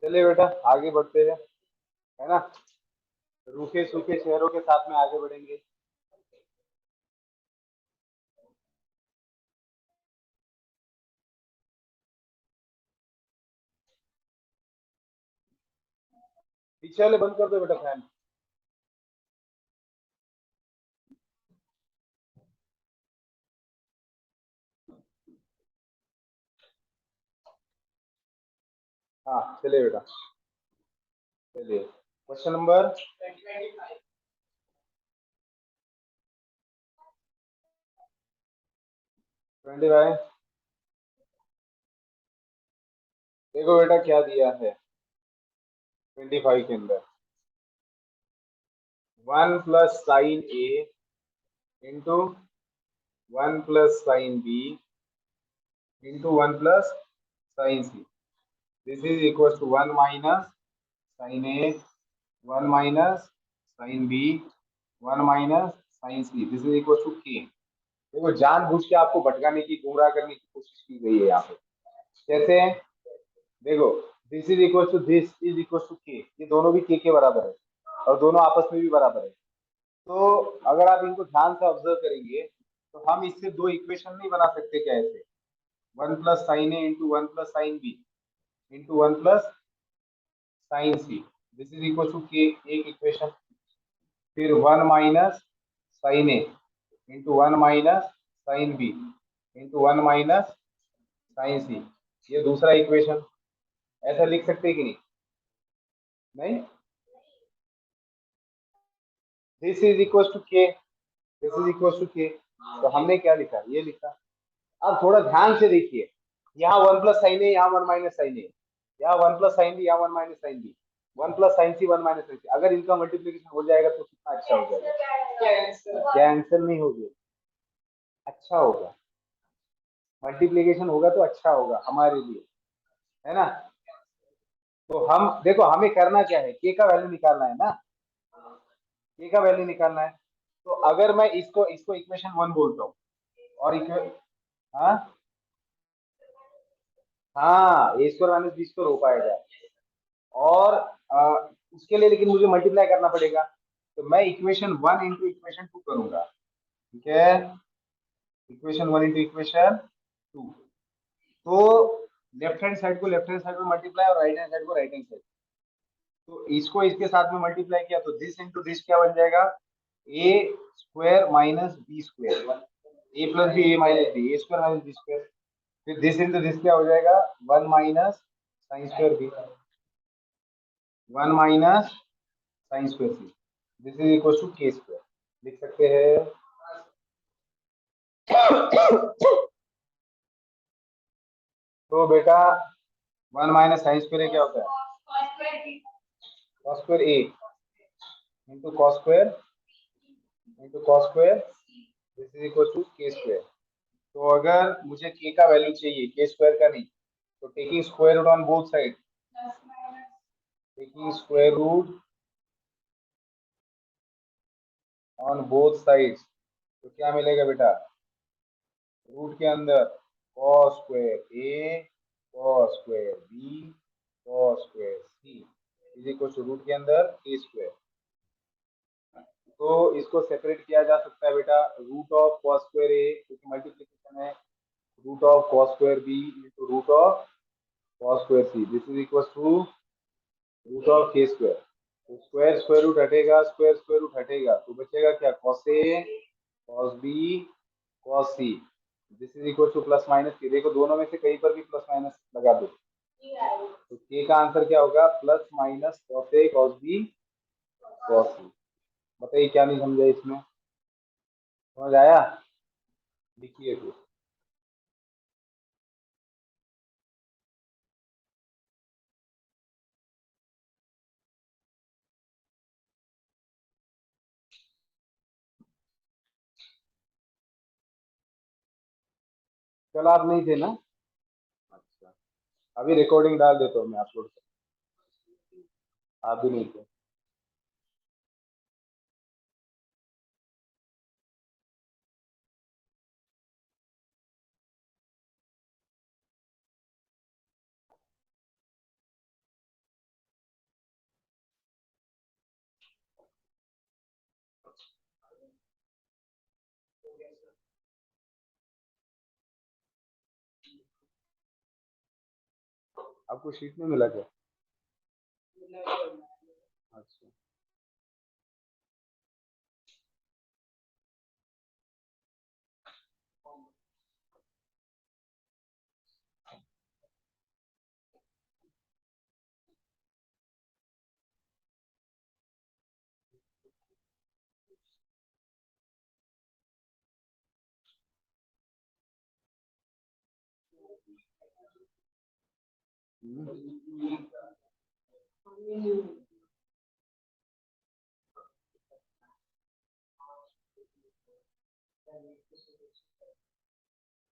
चलिए बेटा आगे बढ़ते हैं, है ना। रूखे सूखे शहरों के साथ में आगे बढ़ेंगे। पीछे वाले बंद कर दो बेटा फैन। हाँ चलिए बेटा, चलिए क्वेश्चन नंबर 25। देखो बेटा क्या दिया है 25 के अंदर। 1 + sin A into 1 + sin B into 1 + sin C। This is equal to 1 - sin A, 1 - sin B, 1 - sin C। This is equal to K। देखो जानबूझ के आपको भटकाने की, गुमराह करने की कोशिश की गई है यहाँ पे। कैसे? देखो, this is equal to this is equal to K, ये दोनों भी के बराबर है और दोनों आपस में भी बराबर है। तो अगर आप इनको ध्यान से ऑब्जर्व करेंगे तो हम इससे दो इक्वेशन नहीं बना सकते क्या ऐसे? 1 + sin A into 1 + sin B into 1 + sin C। This is equal to K, एक इक्वेशन। फिर 1 - sin A into 1 - sin B into 1 - sin C, ये दूसरा इक्वेशन। ऐसा लिख सकते हैं कि नहीं? नहीं। दिस इज इक्वल टू के, दिस इज इक्वल टू के। तो हमने क्या लिखा? ये लिखा। अब थोड़ा ध्यान से देखिए, यहाँ 1 + sin A, यहाँ 1 - sin A, यहाँ 1 + sin B, यहाँ 1 - sin B, 1 + sin C, 1 - sin C। अगर इनका मल्टीप्लीकेशन हो जाएगा तो कितना अच्छा हो जाएगा? कैंसिल नहीं होगी, अच्छा होगा। मल्टीप्लीकेशन होगा तो अच्छा होगा हमारे लिए, है ना। तो हम देखो, हमें करना क्या है, के का वैल्यू निकालना है ना, के का वैल्यू निकालना है। तो अगर मैं इसको इसको इक्वेशन 1 बोलता हूँ और हाँ हाँ, A² - B² हो पाएगा। और उसके लिए लेकिन मुझे मल्टीप्लाई करना पड़ेगा। तो मैं इक्वेशन 1 इंटू इक्वेशन 2 करूंगा, ठीक है। Equation 1 into equation 2। तो लेफ्ट हैंड साइड को लेफ्ट हैंड साइड में मल्टीप्लाई और राइट हैंड साइड को राइट हैंड साइड। तो इसको इसके साथ में मल्टीप्लाई किया तो दिस इंटू दिस क्या बन जाएगा? A² - B²। A + B, A - B, A² - B²। फिर दिस इंटू दिस क्या हो जाएगा? 1 - sin²B, 1 - sin²C। This is equal to K²। लिख सकते हैं। तो बेटा 1 - sin² क्या होता है? cos²A into cos², this is equal to K²। तो अगर मुझे के का वैल्यू चाहिए, K² का नहीं, तो taking square root on both side, taking square root on both sides, तो क्या मिलेगा बेटा? रूट के अंदर cos²A, cos²B, cos²C is equal to root के अंदर K²। तो इसको सेपरेट किया जा सकता है बेटा, रूट ऑफ cos²A क्योंकि मल्टीप्लीकेशन है, root of cos²B into root of cos²C। This is equal to root of K²। तो स्क्वायर स्क्वायर रूट हटेगा, स्क्वायर स्क्वायर रूट हटेगा, तो बचेगा क्या? cos A, cos B, cos C। This is equal to plus minus के। देखो दोनों में से कहीं पर भी प्लस माइनस लगा दो, तो के का आंसर क्या होगा? Plus minus cos A, cos B, cos C। बताइए क्या नहीं समझा इसमें? समझ आया? लिखिए फिर। कल आप नहीं थे ना? अच्छा, अभी रिकॉर्डिंग डाल देता हूँ मैं अपलोड कर। आप भी नहीं थे। आपको शीट नहीं मिला क्या? अच्छा।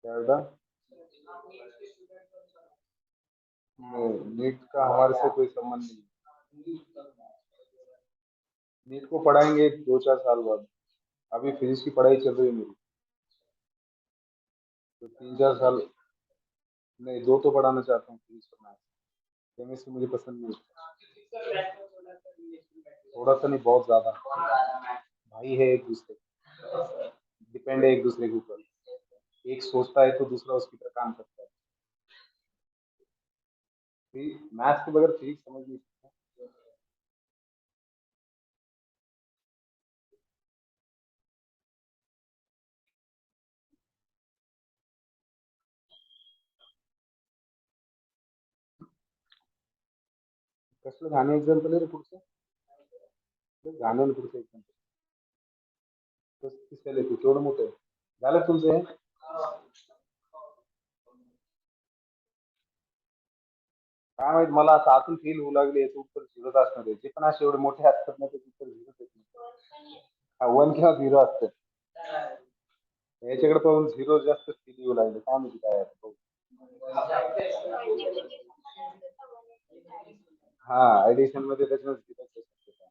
क्या बेटा? नहीं, नीट का हमारे से कोई संबंध नहीं। नीट को पढ़ाएंगे 2-4 साल बाद। अभी फिजिक्स की पढ़ाई चल रही है मेरी, तो 3-4 साल। नहीं, दो तो पढ़ाना चाहता हूँ, फिजिक्स और मैथ। केमिस्ट्री मुझे पसंद नहीं। थोड़ा सा नहीं, बहुत ज्यादा। भाई है एक दूसरे, डिपेंड है एक दूसरे के ऊपर। एक सोचता है तो दूसरा उसकी तरह काम करता है। मैथ्स के बगैर फिजिक्स समझ नहीं सकता। कसलं घाणे एक्झाम्पल आहे रे पुढचं? घाणेल पुढचं एक्झाम्पल. कसं दिसायला तू तेवढं मोठं आहे. झालं तुमचं हे? काय माहित, मला असं आतून फील होऊ लागले याचं उत्तर झिरोच असणार आहे. जे पण असे एवढे मोठे असतात ना त्याचं उत्तर झिरोच येत. हा, 1 किंवा 0 असतं. याच्याकडे पाहून झिरो जास्त फील येऊ लागले, काय माहिती काय आहे तो. हा, ऍडिशन मध्ये त्याच्यानं झिरो शक्यता.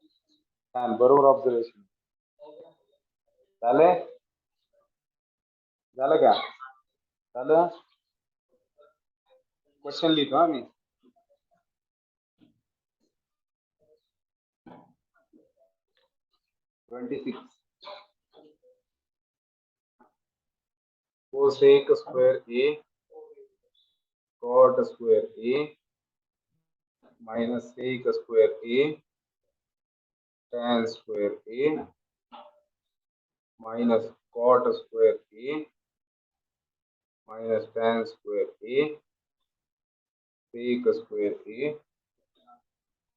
छान, बरोबर ऑब्झर्वेशन. झालंय? झालं का? झालं. क्वेश्चन लिहितो हा मी. 26. cosec square a cot square a minus sec square a tan square a minus cot square a minus tan square a sec square a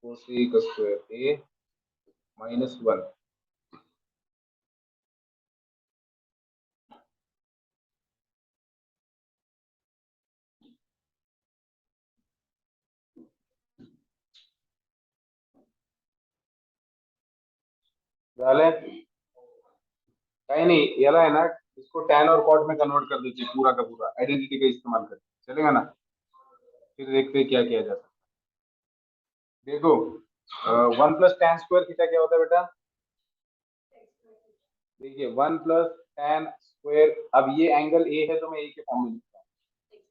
cosec square a minus 1. झालं? काही नहीं, याला है ना, इसको tan और cot में कन्वर्ट कर देते पूरा का पूरा, आइडेंटिटी का इस्तेमाल करके चलेगा ना? फिर देखते हैं क्या किया जा सकता है। देखो, 1 + tan² थीटा क्या होता है बेटा? देखिए, 1 + tan²। अब ये एंगल ए है तो मैं ए के फॉर्म में लिखता हूँ,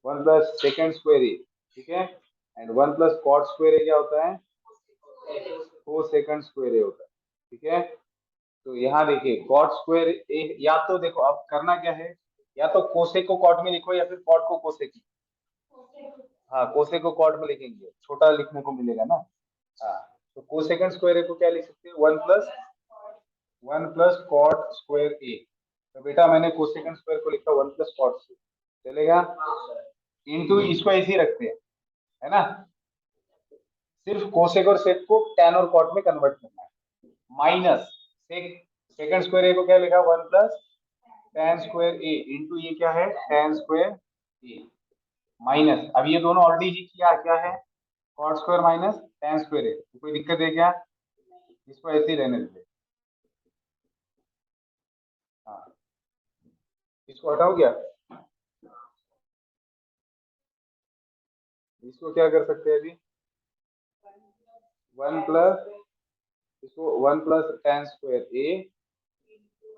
1 + sec² ए, ठीक है। एंड 1 + cot² क्या होता है? cosec² ए होता है, ठीक है। तो यहाँ देखिए cot² ए, या तो देखो अब करना क्या है, या तो कोसेक को कॉट में लिखो या फिर कॉट को कोसेक में। हाँ, कोसेक को कॉट में लिखेंगे, छोटा लिखने को मिलेगा ना। हाँ, तो cosec² को क्या लिख सकते हैं? 1 + cot² ए। तो बेटा मैंने cosec² को लिखा 1 + cot², चलेगा। इंटू इसको ऐसे ही रखते हैं, है ना। सिर्फ कोसेक और सेक को tan और कॉट में कन्वर्ट करना है। माइनस सेकंड स्क्वायर ए को क्या लिखा? 1 + tan² ए इंटू ये क्या है? tan² ए माइनस, अब ये दोनों ऑलरेडी ही किया, क्या है? cot² माइनस tan² ए। तो कोई दिक्कत है क्या? इसको ऐसे ही रहने देते। हाँ, इसको हटाओ क्या? इसको क्या कर सकते हैं अभी? 1 + इसको 1 + tan² A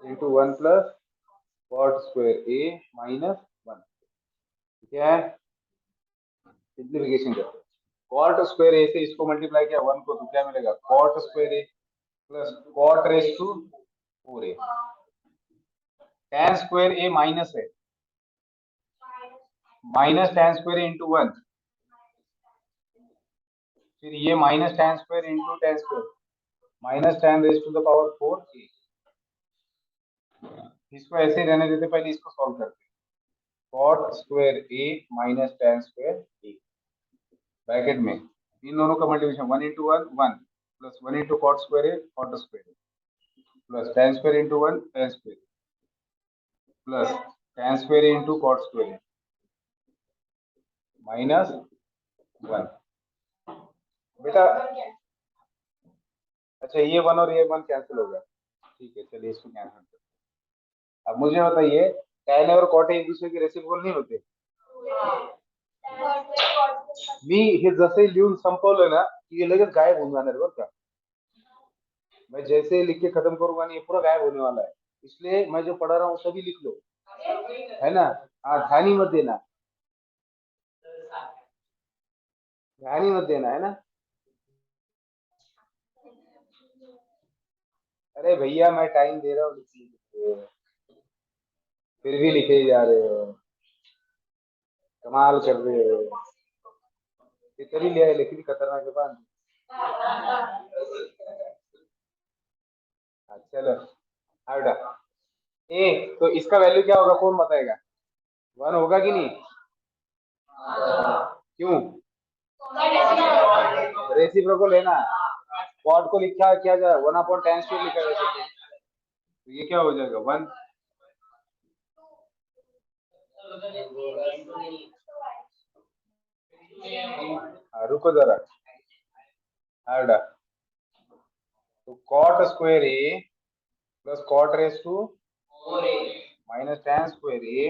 into 1 + cot² A minus 1, ठीक है। सिंप्लीफिकेशन करते हैं। cot² ए से इसको मल्टीप्लाई किया 1 को, तो क्या मिलेगा? cot² A plus cot⁴ A. tan² A minus है, माइनस tan² ए इंटू 1, फिर ये minus tan square into tan square minus tan raise to the power 4a। इसको ऐसे ही रहने देते, पहले इसको सॉल्व करते हैं। cot square a minus tan square a bracket में इन दोनों का multiplication 1 into 1 1 plus 1 into cot square है cot square plus tan square into 1 tan square plus tan square into cot square minus 1। बेटा अच्छा ये 1 और ये 1 कैंसिल हो गया, ठीक है चलिए इसको कैंसिल करते हैं। अब मुझे बताइए tan और cot एक दूसरे के रेसिप्रोकल नहीं होते? मी हे जसे लिहून संपवलं ना की ये लगेच गायब होऊन जाणार बरं का। मैं जैसे लिख के खत्म करूंगा ना ये पूरा गायब होने वाला है, इसलिए मैं जो पढ़ा रहा हूँ सभी लिख लो, है ना। हाँ ध्यान ही मत देना, ध्यान ही मत देना, है ना। अरे भैया मैं टाइम दे रहा हूँ लिखने के लिए, फिर भी लिखे ही जा रहे हो, कमाल कर रहे हो। ये तभी लिया है लेकिन खतरनाक के बाद। चलो हाँ बेटा ए, तो इसका वैल्यू क्या होगा कौन बताएगा? 1 होगा कि नहीं? क्यों? रेसिप्रोकल है ना, कॉट को लिखा क्या जाए 1 अपॉन tan स्क्वायर लिखा है वैसे तो ये क्या हो जाएगा 1। रुको जरा, हाँ बेटा तो cot square A plus cot raise to minus tan square A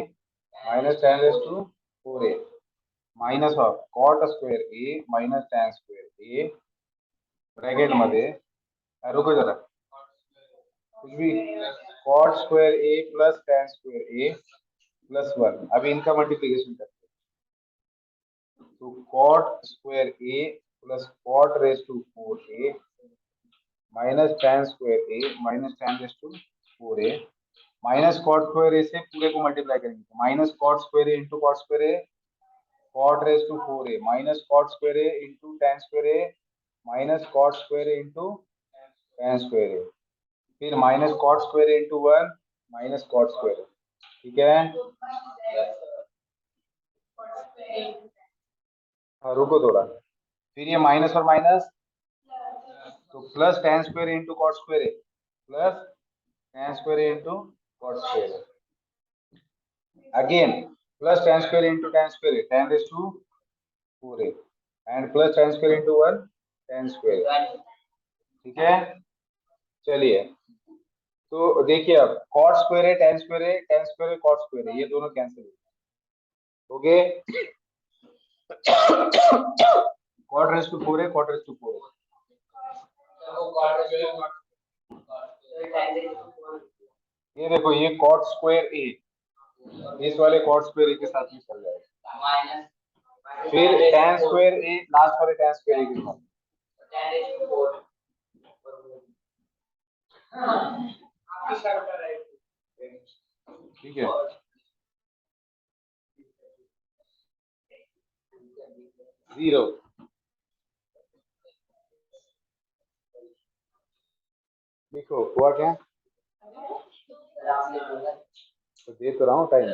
minus tan raise to 4a minus of cot square A minus tan square A bracket मध्ये रुको जरा कुछ भी cot square A plus tan square A plus 1। अभी इनका multiplication करते हैं तो cot square A plus cot raise to 4a minus tan square A minus tan raise to 4a minus cot square ए से पूरे को मल्टीप्लाई करेंगे minus cot square A into cot square A cot raised to 4a minus cot square a into tan square a minus cot square a into tan square a फिर minus cot square a into 1 minus cot square a, ठीक है। हाँ रुको थोड़ा, फिर ये minus और minus तो plus tan square a into cot square a plus tan square a into cot square a again plus tan square into tan square a tan raised to 4a and plus tan square into 1 tan square, ठीक है। चलिए तो देखिए अब cot square है tan square है tan square है cot square है ये दोनों कैंसिल हो गए। कॉट रेस टू 4 है कॉट रेस टू 4 है। ये देखो ये कॉट स्क्वायर ए इस वाले कॉट स्क्वायर ए के साथ ही चल जाएगा, फिर tan स्क्वायर ए लास्ट वाले tan स्क्वायर ए के साथ, ठीक है। जीरो देखो हुआ क्या, तो दे तो रहा हूँ टाइम,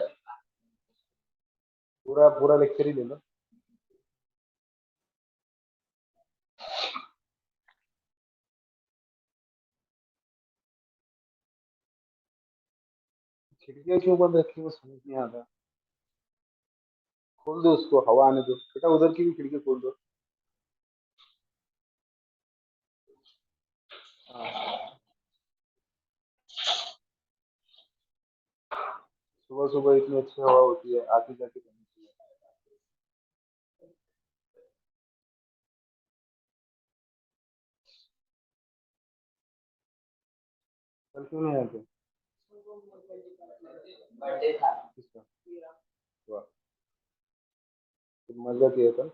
पूरा पूरा लेक्चर ही ले लो। खिड़कियां क्यों बंद रखी वो समझ नहीं आता, खोल दो उसको हवा आने दो बेटा, उधर की भी खिड़की खोल दो। सुबह सुबह इतनी अच्छी हवा होती है आती जाती करनी चाहिए। कल क्यों नहीं आते? किसका? वाह, तो मजा किया था।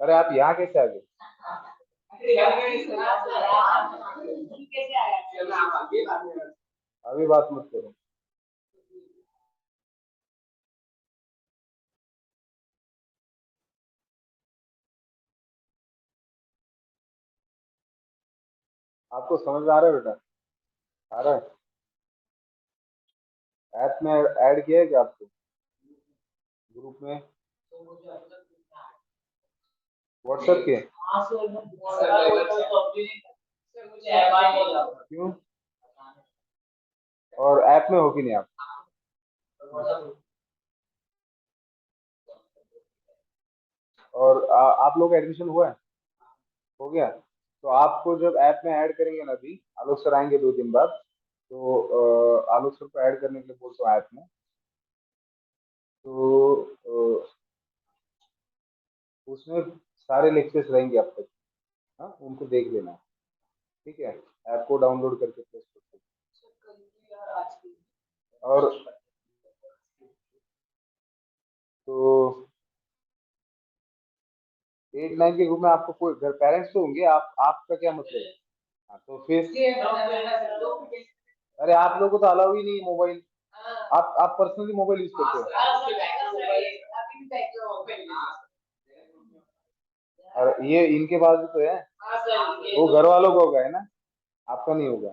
अरे आप यहाँ कैसे आ गए? अभी बात मत करो। आपको समझ में आ रहा है बेटा? आ रहा है? ऐप में ऐड किया है क्या आपको ग्रुप में? व्हाट्सएप के? क्यों? और ऐप में हो कि नहीं आप? और आप लोग एडमिशन हुआ है? हो गया? तो आपको जब ऐप में ऐड करेंगे ना, अभी आलोक सर आएंगे 2 दिन बाद, तो आलोक सर को ऐड करने के लिए बोलता हूँ ऐप में। तो उसमें सारे लेक्चर्स रहेंगे अब तक। हाँ, उनको देख लेना। ठीक है? ऐप को डाउनलोड करके प्ले स्टोर से। और तो 8-9 के ग्रुप में आपको कोई घर पेरेंट्स तो होंगे, आपका क्या मतलब है? हाँ, तो फिर अरे आप लोगों को तो अलाउ ही नहीं है मोबाइल। आप पर्सनली मोबाइल यूज करते हो? और ये इनके पास भी तो है। वो घर वालों का होगा, है ना? आपका नहीं होगा।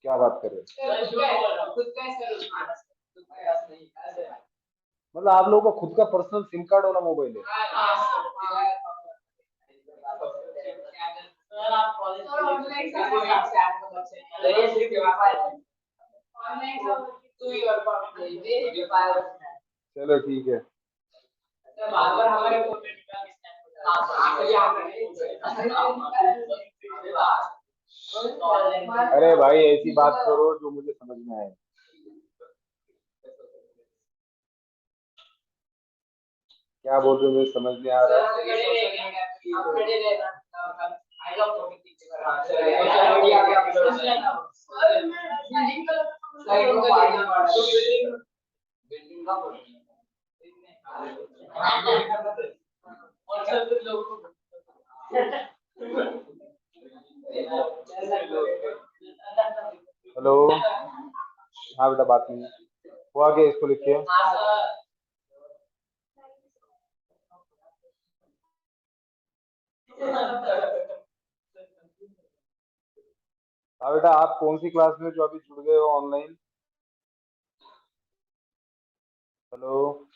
क्या बात कर रहे हो? मतलब आप लोगों का खुद का पर्सनल सिम कार्ड वाला मोबाइल है? चलो ठीक है। अरे भाई ऐसी बात करो जो मुझे समझ में आए। क्या बोल रहे हो मुझे समझ नहीं आ रहा हेलो। हाँ बेटा, बात नहीं हुआ क्या? इसको लिखिए। हाँ बेटा, आप कौन सी क्लास में जो अभी जुड़ गए हो ऑनलाइन? हेलो।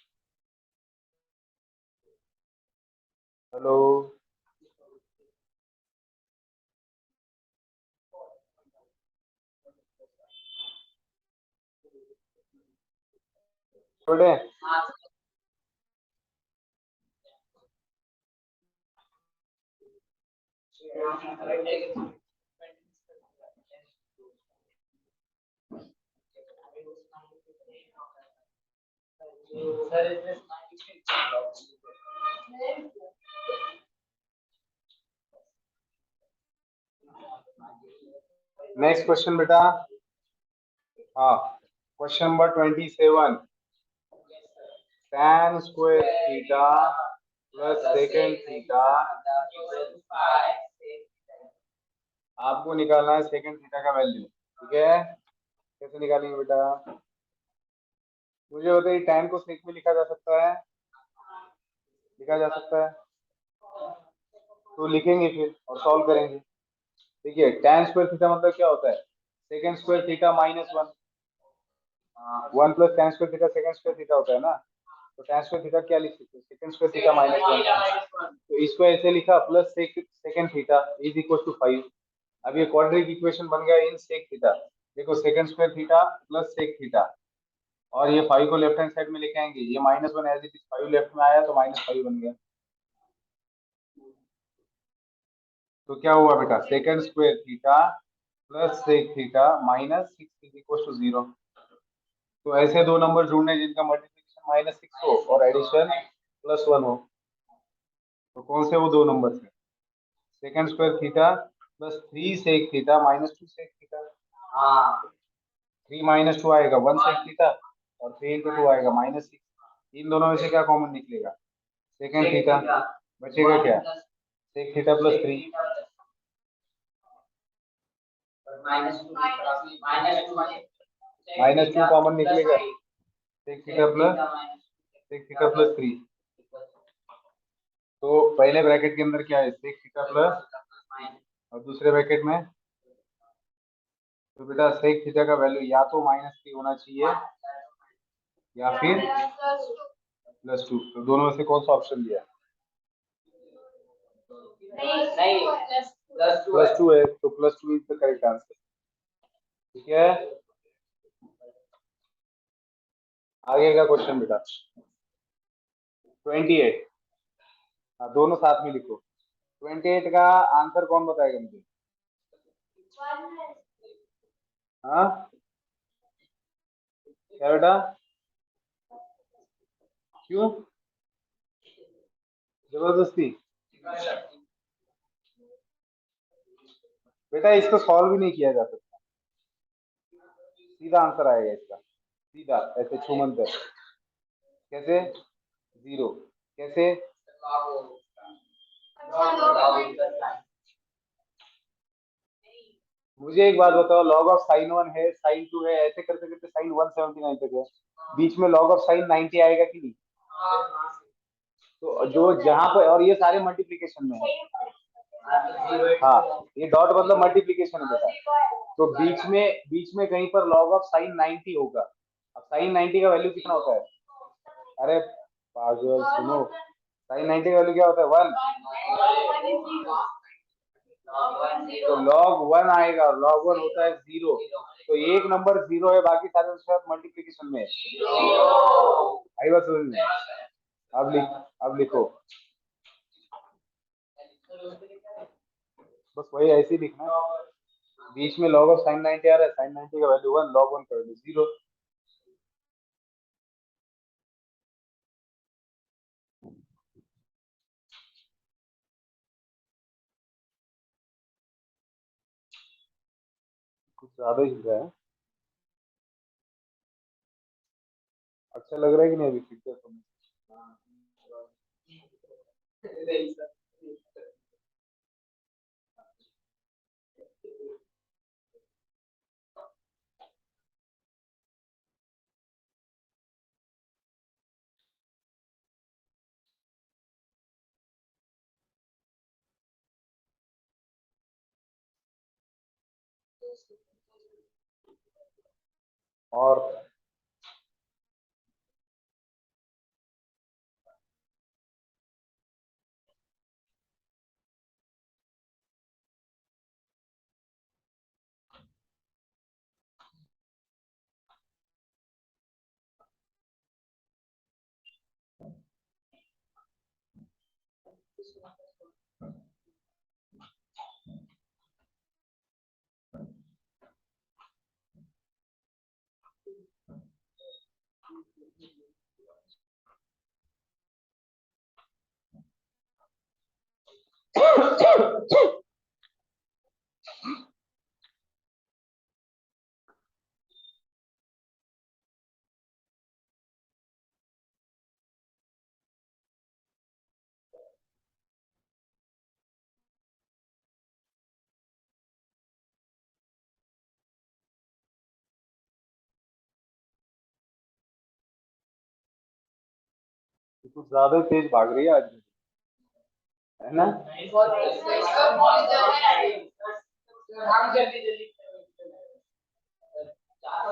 हेलो। छोड़े। नेक्स्ट क्वेश्चन बेटा। हाँ, question number 27। tan square theta plus second theta. आपको निकालना है सेकेंड थीटा का वैल्यू। ठीक है? कैसे निकालेंगे बेटा? मुझे बताइए, tan को सेक में लिखा जा सकता है? लिखा जा सकता है? तो लिखेंगे फिर और सॉल्व करेंगे। देखिए, tan स्क्वायर थीटा मतलब क्या होता है? Second square theta minus 1। 1 plus tan square theta second square theta होता है ना। तो tan स्क्वायर थीटा क्या लिख सकते हैं? Second square theta minus 1। तो इसको ऐसे लिखा, plus second theta is equal to 5। अब ये क्वाड्रेटिक इक्वेशन बन गया इन सेक थीटा। देखो, second square theta plus sec theta, और ये 5 को लेफ्ट हैंड साइड में लेके आएंगे। ये -1 एज इट इज 5 लेफ्ट में आया तो -5 बन गया। तो क्या हुआ बेटा? Second square theta plus sec theta minus 6 is equal to 0। तो ऐसे दो नंबर ढूंढने जिनका मल्टीप्लिकेशन -6 हो और एडिशन +1 हो। तो कौन से वो दो नंबर है? Second square theta plus 3 sec theta minus 2 sec theta. हाँ, 3 माइनस 2 आएगा 1 सेक थीटा और 3 इंटू 2 आएगा -6। इन दोनों में से क्या कॉमन निकलेगा? Second theta. बचेगा क्या? सेक थीटा प्लस 3 -2 कॉमन निकलेगा। Sec theta plus 3। तो पहले ब्रैकेट के अंदर क्या है? सेक थीटा प्लस, और दूसरे ब्रैकेट में तो बेटा सेक थीटा का वैल्यू या तो -3 होना चाहिए या फिर +2। तो दोनों में से कौन सा ऑप्शन दिया? नहीं, +2 है, तो +2 इज द करेक्ट आंसर। ठीक है, आगे का क्वेश्चन बेटा 28। हाँ, दोनों साथ में लिखो। 28 का आंसर कौन बताएगा मुझे? हाँ क्या बेटा? क्यों जबरदस्ती? बेटा इसको सॉल्व भी नहीं किया जा सकता, सीधा आंसर आएगा इसका, सीधा ऐसे छूमंतर। कैसे? 0 कैसे? मुझे एक बात बताओ, log ऑफ sin 1 है, sin 2 है, ऐसे करते करते sin 179 तक है, बीच में log ऑफ sin 90 आएगा कि नहीं? तो जो जहां पर, और ये सारे मल्टीप्लीकेशन में है। हाँ, ये डॉट मतलब मल्टीप्लीकेशन है बेटा। तो बीच में कहीं पर log ऑफ sin 90 होगा। अब sin 90 का वैल्यू कितना होता है? अरे पागल सुनो, sin 90 का वैल्यू क्या होता है? 1। तो log 1 आएगा और log 1 होता है 0। तो एक नंबर 0 है, बाकी सारे उसके साथ मल्टीप्लीकेशन में है। आई बात समझ में? अब लिखो, बस वही ऐसे ही लिखना है। बीच में log ऑफ sin 90 आ रहा है, sin 90 का वैल्यू 1, log 1 का वैल्यू 0। कुछ ज्यादा ही रहा है। अच्छा लग रहा है कि नहीं अभी पिक्चर को? और कुछ ज्यादा तेज भाग रही है आज, है ना?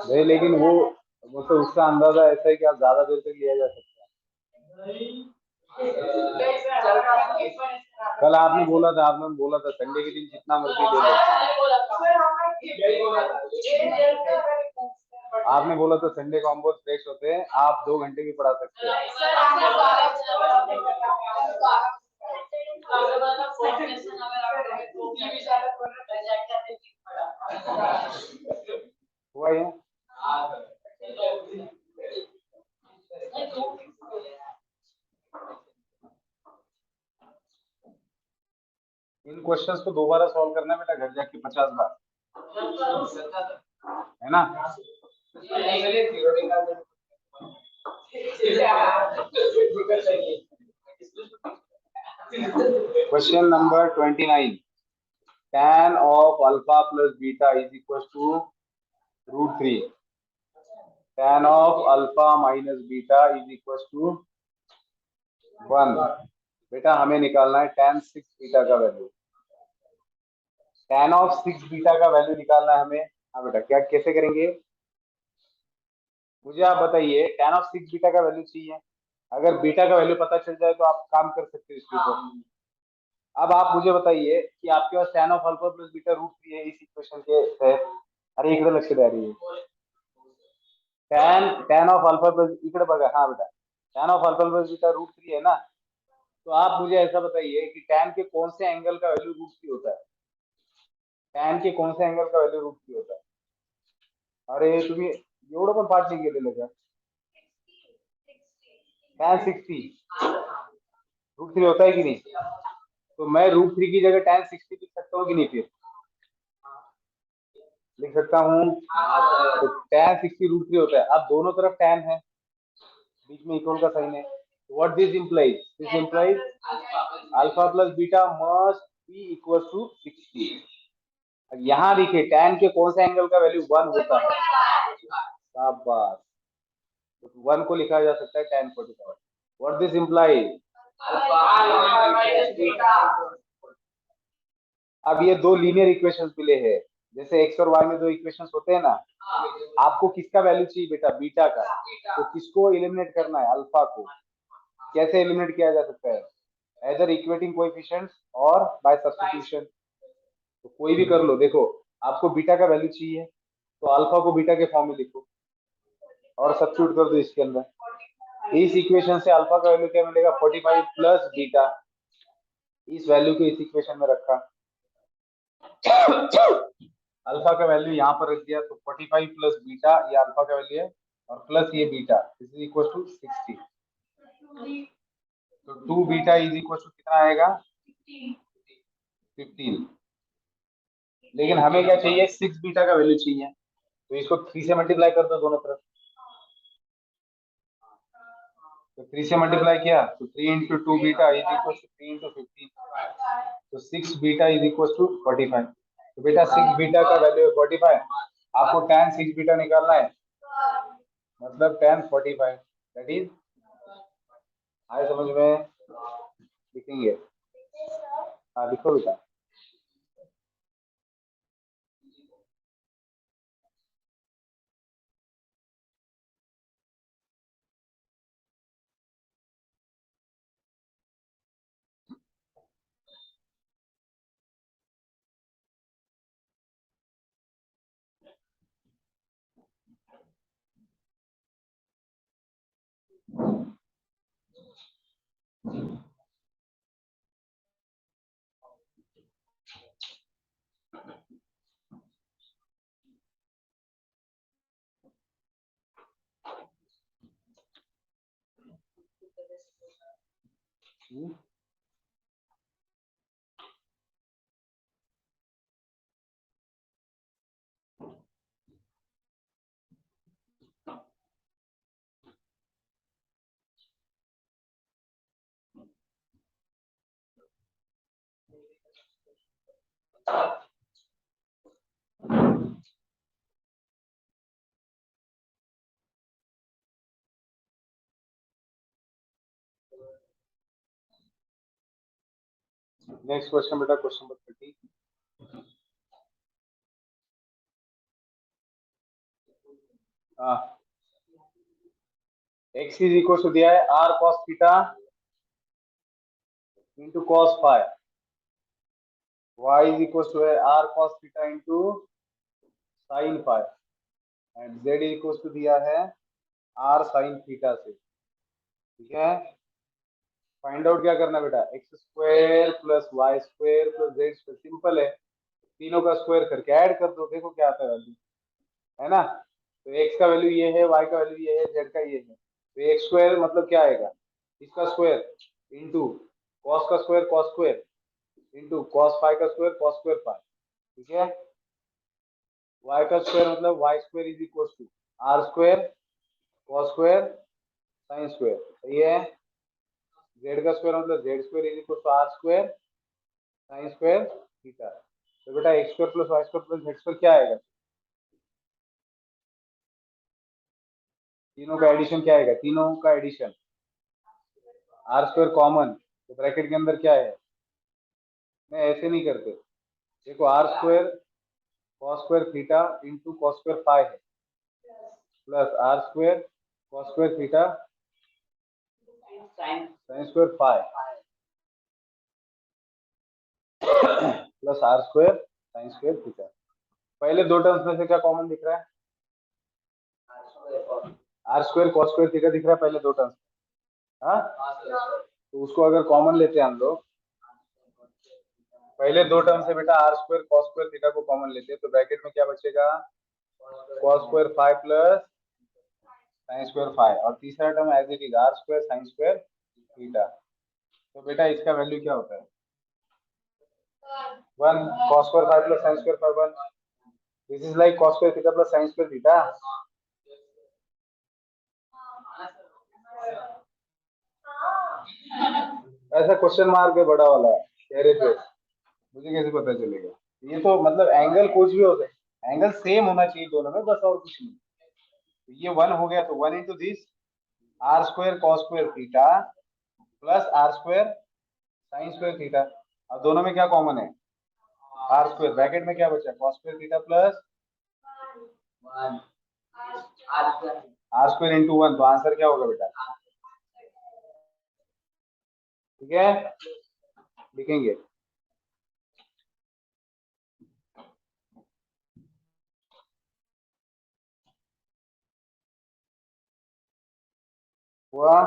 नहीं लेकिन वो तो उसका अंदाजा ऐसा है कि आप ज्यादा देर तक लिया जा सकता है। आपने बोला था संडे के दिन जितना मर्जी ले लो। आपने बोला था संडे को हम बहुत फ्रेश होते हैं, आप 2 घंटे भी पढ़ा सकते हैं। हुआ है? इन क्वेश्चंस को दोबारा सॉल्व करना है बेटा घर जाके 50 बार, है ना। Question number 29, tan of alpha plus beta is equals to √3, tan of alpha minus beta is equals to 1। बेटा हमें निकालना है tan 6 बीटा का वैल्यू, tan of 6 बीटा का वैल्यू निकालना है हमें। हाँ बेटा, क्या कैसे करेंगे मुझे आप बताइए। tan of 6 बीटा का वैल्यू चाहिए, अगर बीटा का वैल्यू पता चल जाए तो आप काम कर सकते हो इसके ऊपर। अब आप मुझे बताइए कि आपके पास tan of alpha plus beta √3 है इस इक्वेशन के तहत। अरे इकडे लक्ष द्या रे, tan ऑफ अल्फा प्लस, इकडे बघा। हाँ बेटा, tan of alpha plus beta √3 है ना, तो आप मुझे ऐसा बताइए कि tan के कौन से एंगल का वैल्यू √3 होता है। tan के कौन से एंगल का वैल्यू √3 होता है। अरे तुम्ही एवढं पण पाठ नाही केलेलं का। tan 60 √3 होता है कि नहीं, तो मैं √3 की जगह tan 60 लिख सकता हूँ कि नहीं, फिर लिख सकता हूँ। तो tan 60 √3 होता है। अब दोनों तरफ tan है, बीच में इक्वल का साइन है, what this implies, this implies alpha plus beta must be equal to 60। यहाँ देखिए tan के कौन से एंगल का वैल्यू 1 होता है। शाबाश, तो 1 को लिखा जा सकता है tan 45। व्हाट दिस इंप्लाइज, अब ये दो लीनियर इक्वेशंस मिले हैं, जैसे x और y में दो इक्वेशंस होते हैं ना, आपको किसका वैल्यू चाहिए बेटा, बीटा का। तो किसको एलिमिनेट करना है, अल्फा को। कैसे एलिमिनेट किया जा सकता है, एदर इक्वेटिंग कोएफिशिएंट्स और बाय सब्स्टिट्यूशन। तो कोई भी कर लो। देखो आपको बीटा का वैल्यू चाहिए तो अल्फा को बीटा के फॉर्म में लिखो और सब्स्टिट्यूट कर दो इसके अंदर। इस इक्वेशन से अल्फा का वैल्यू क्या मिलेगा, 45 प्लस बीटा। इस वैल्यू को इस इक्वेशन में रखा, अल्फा का वैल्यू यहाँ पर रख दिया, तो 45 प्लस बीटा, ये अल्फा का वैल्यू है, और प्लस ये beta, this is equal to 60। तो 2 बीटा इज इक्वल टू कितना आएगा, 15। लेकिन हमें क्या चाहिए, 6 बीटा का वैल्यू चाहिए, तो इसको 3 से मल्टीप्लाई कर दो दोनों तरफ। तो 3 से मल्टीप्लाई किया तो 3 into 2 beta is equal to 3 into 15, तो 6 बीटा इज इक्वल टू 45। तो बेटा 6 बीटा का वैल्यू है 45, आपको tan 6 बीटा निकालना है, मतलब tan 45, दैट इज, आए समझ में, लिखेंगे। हाँ लिखो बेटा। नेक्स्ट क्वेश्चन बेटा, क्वेश्चन नंबर 30। हाँ, x इज इक्वल टू दिया है r cos theta into cos phi, y is equal to है r cos theta into sine phi, and z is equal to दिया है r साइन थीटा से। ठीक है, फाइंड आउट क्या करना बेटा, x square plus y square plus z square, simple है, तीनों का स्क्वायर करके ऐड कर दो, देखो क्या आता है वैल्यू, है ना। तो एक्स का वैल्यू ये है, वाई का वैल्यू ये है, जेड का ये है, तो एक्स स्क्वायर मतलब क्या आएगा, इसका स्क्वायर इंटू कॉस का square cos square, into cos five का स्क्वायर कॉस स्क्वायर फाइव, ठीक है। y का स्क्वायर मतलब y square is equal to r square cos square sine square, सही है। z का स्क्वायर मतलब z square is equal to r square sine square theta. तो बेटा x square plus y square plus z square क्या आएगा, तीनों का एडिशन क्या आएगा, तीनों का एडिशन आर स्क्वायर कॉमन, तो ब्रैकेट के अंदर क्या है, नहीं ऐसे नहीं करते, देखो R square cos square theta into cos square five है plus are square cos square theta sine square five plus are square sine square theta. पहले दो टर्म्स में से क्या कॉमन दिख रहा है, r square cos square theta दिख रहा है पहले दो टर्म्स, हाँ। तो उसको अगर कॉमन लेते हैं हम लोग, पहले दो टर्म से बेटा r square cos square theta को कॉमन लेते हैं तो ब्रैकेट में क्या बचेगा, cos square five plus sine square five, और तीसरा term as it is r square sine square theta. तो बेटा इसका वैल्यू क्या होता है, one, cos square 5 plus sin square 5 1, this is like cos square theta plus sin square theta। ऐसा question mark है बड़ा वाला चेहरे पे, मुझे कैसे पता चलेगा, ये तो मतलब एंगल कुछ भी हो जाए, एंगल सेम होना चाहिए दोनों में बस, और कुछ नहीं। तो ये वन हो गया तो one into this r square cos square theta plus are square sine square theta, अब दोनों में क्या कॉमन है, आर स्क्वायर, ब्रैकेट में क्या बचा cos square theta plus are square into one, तो आंसर क्या होगा बेटा, ठीक है, लिखेंगे। हुआ,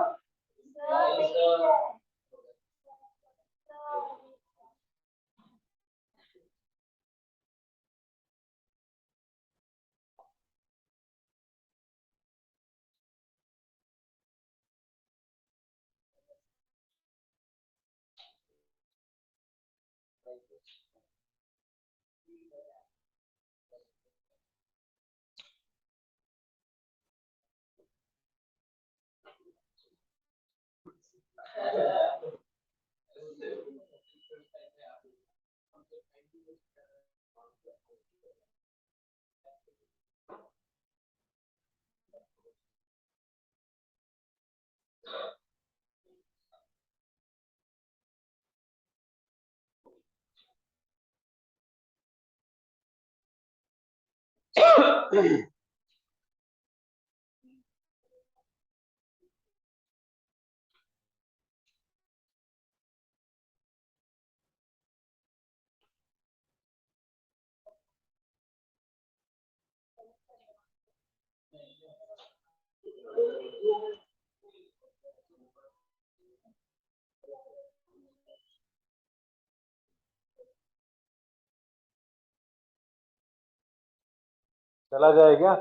चला जाए क्या,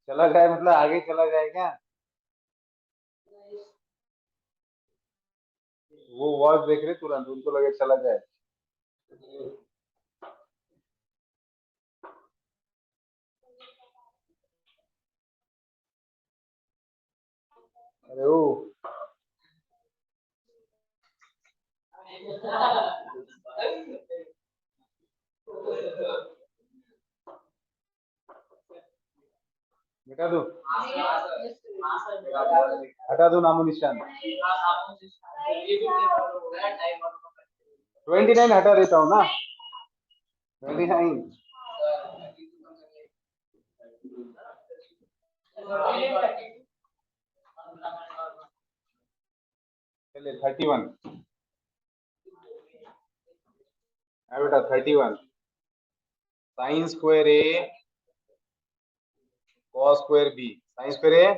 चला जाए मतलब आगे चला जाए क्या, वो वॉच देख रहे तुरंत उनको लगे चला जाए। अरे वो मिटा दो, हटा दो नामो निशान, 29 हटा देता हूँ ना, 29, चलिए 31, बेटा 31 sine square A cos square B, sine square A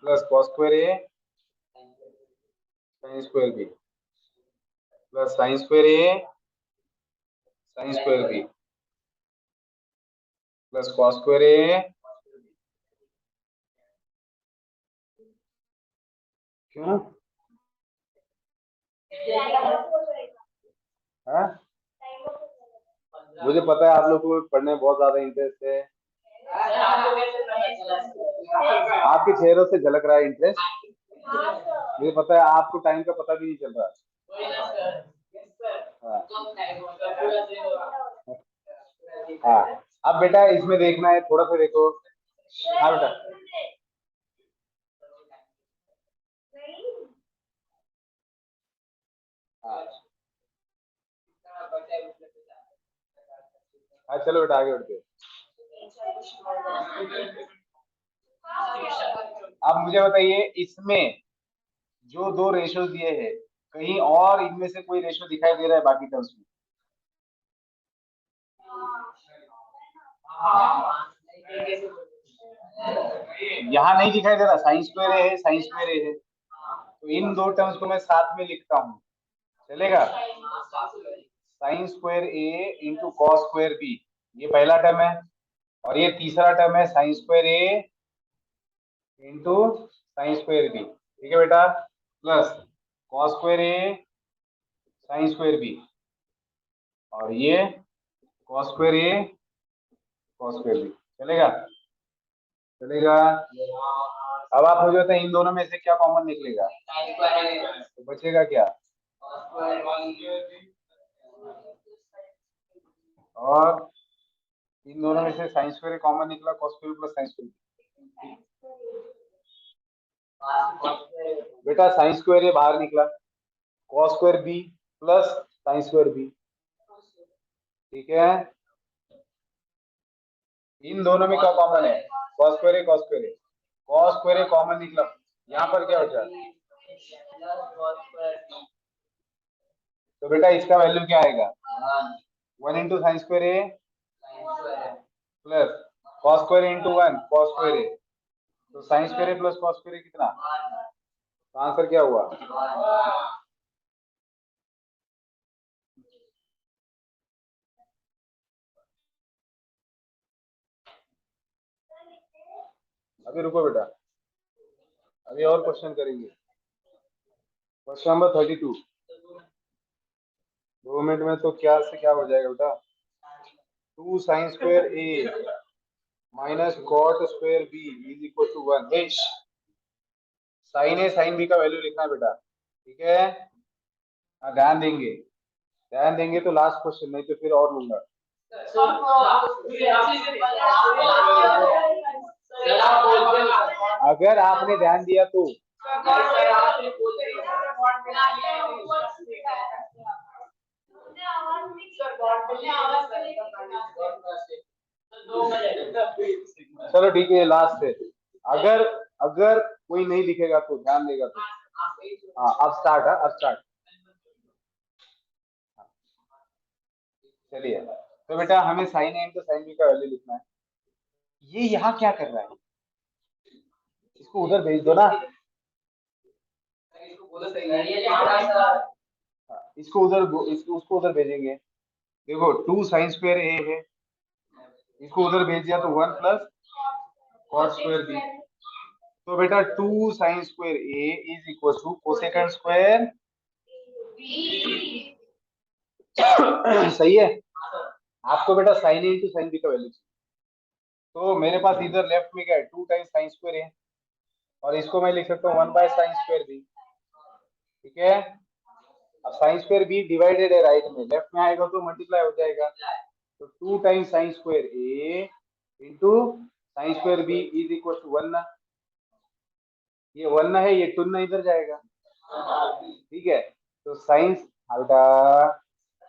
plus cos square A sine square B plus sine square A sine square B plus cos square A, क्यों हाँ, मुझे पता है आप लोग को पढ़ने में बहुत ज्यादा इंटरेस्ट है, आपके चेहरों से झलक रहा है इंटरेस्ट। मुझे पता है आपको टाइम का पता भी नहीं चल रहा। हाँ हाँ, अब बेटा इसमें देखना है, थोड़ा सा देखो। हाँ बेटा, हाँ हाँ, चलो बेटा आगे बढ़ते हैं। अब मुझे बताइए, इसमें जो दो रेशियो दिए हैं, कहीं और इनमें से कोई रेशियो दिखाई दे रहा है बाकी टर्म्स में? यहाँ नहीं दिखाई दे रहा, साइन स्क्वायर ए है, साइन स्क्वायर ए है, तो इन दो टर्म्स को मैं साथ में लिखता हूँ, चलेगा? Sign square a into cos square B, ये पहला टर्म है, और ये तीसरा टर्म है sign square a into sine square b, ठीक है बेटा? Plus cos square A sine square B, और ये cos square A cos square B, चलेगा? चलेगा। अब आप मुझे बताएं, इन दोनों में से क्या कॉमन निकलेगा? तो बचेगा क्या? और इन दोनों में से साइन स्क्वायर कॉमन निकला, cos square plus sine square. बेटा साइन स्क्वायर ये बाहर निकला, cos square B plus sine square b, ठीक है? इन दोनों में क्या कॉमन है? Cos square cos square, cos square common निकला, यहाँ पर क्या बचा? तो बेटा इसका वैल्यू क्या आएगा? 1 into sine square A plus cos square into 1 cos square A, तो sine square A plus cos square A कितना? तो आंसर क्या हुआ? अभी रुको बेटा, अभी और क्वेश्चन करेंगे। क्वेश्चन नंबर 32, 2 मिनट में तो क्या से क्या हो जाएगा बेटा? 2 sine square A minus cot square b is equal to 1। Sine a sine b का वैल्यू लिखना है बेटा, ठीक है? हाँ, ध्यान देंगे, ध्यान देंगे तो लास्ट क्वेश्चन, नहीं तो फिर और लूंगा। अगर आपने ध्यान दिया तो चलो ठीक है, लास्ट है। अगर अगर कोई नहीं दिखेगा तो ध्यान देगा तो, हाँ अब स्टार्ट है, अब स्टार्ट। चलिए, तो बेटा हमें साइन ए तो साइन बी का वैल्यू लिखना है। ये यहाँ क्या कर रहा है? इसको उधर भेज दो ना, इसको उधर, इसको उसको उधर भेजेंगे। देखो 2 साइन स्क्वायर ए है, इसको उधर भेज दिया तो 1 प्लस कॉस स्क्वायर बी, तो बेटा 2 sine square a is equal to cosecant square, सही है? आपको बेटा sine a into sine b का वैल्यू, तो मेरे पास इधर लेफ्ट में क्या है? 2 टाइम्स साइन स्क्वायर ए, और इसको मैं लिख सकता हूँ 1 बाय साइन स्क्वायर बी, ठीक है? अब साइन स्क्वायर बी डिवाइडेड है राइट में, लेफ्ट में आएगा तो मल्टीप्लाई हो जाएगा, तो 2 times sine square a into sine square b is equal to 1 ना, ये 1 ना है, ये 2 ना इधर जाएगा, ठीक है? तो साइन बेटा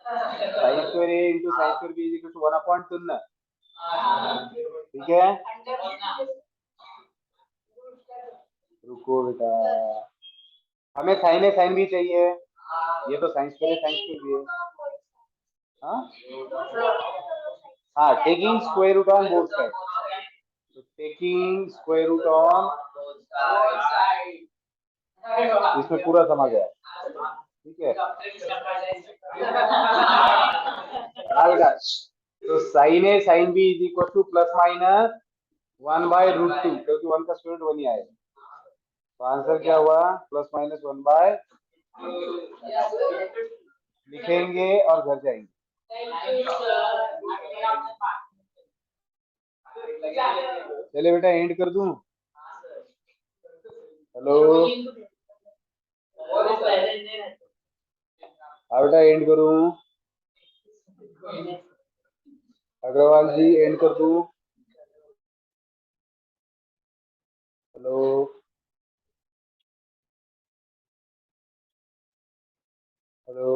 sine square a into sine square b is equal to 1 upon 2 ना, ठीक है? रुको बेटा, हमें साइन ए साइन बी चाहिए, ये तो sine square sine square b है। हाँ, taking square root on both side, तो टेकिंग स्क्वायर रूट ऑन, इसमें पूरा समझ आया, ठीक है? हाँ बेटा, तो sine a sine b is equal to plus minus 1 by root 2, क्योंकि 1 का स्क्वायर रूट 1 ही आएगा, तो आंसर क्या हुआ? प्लस माइनस 1 बाय लिखेंगे और घर जाएंगे। चले बेटा एंड कर दूं। हेलो। हाँ बेटा एंड करूं। अग्रवाल जी एंड कर दूं। हेलो। हेलो।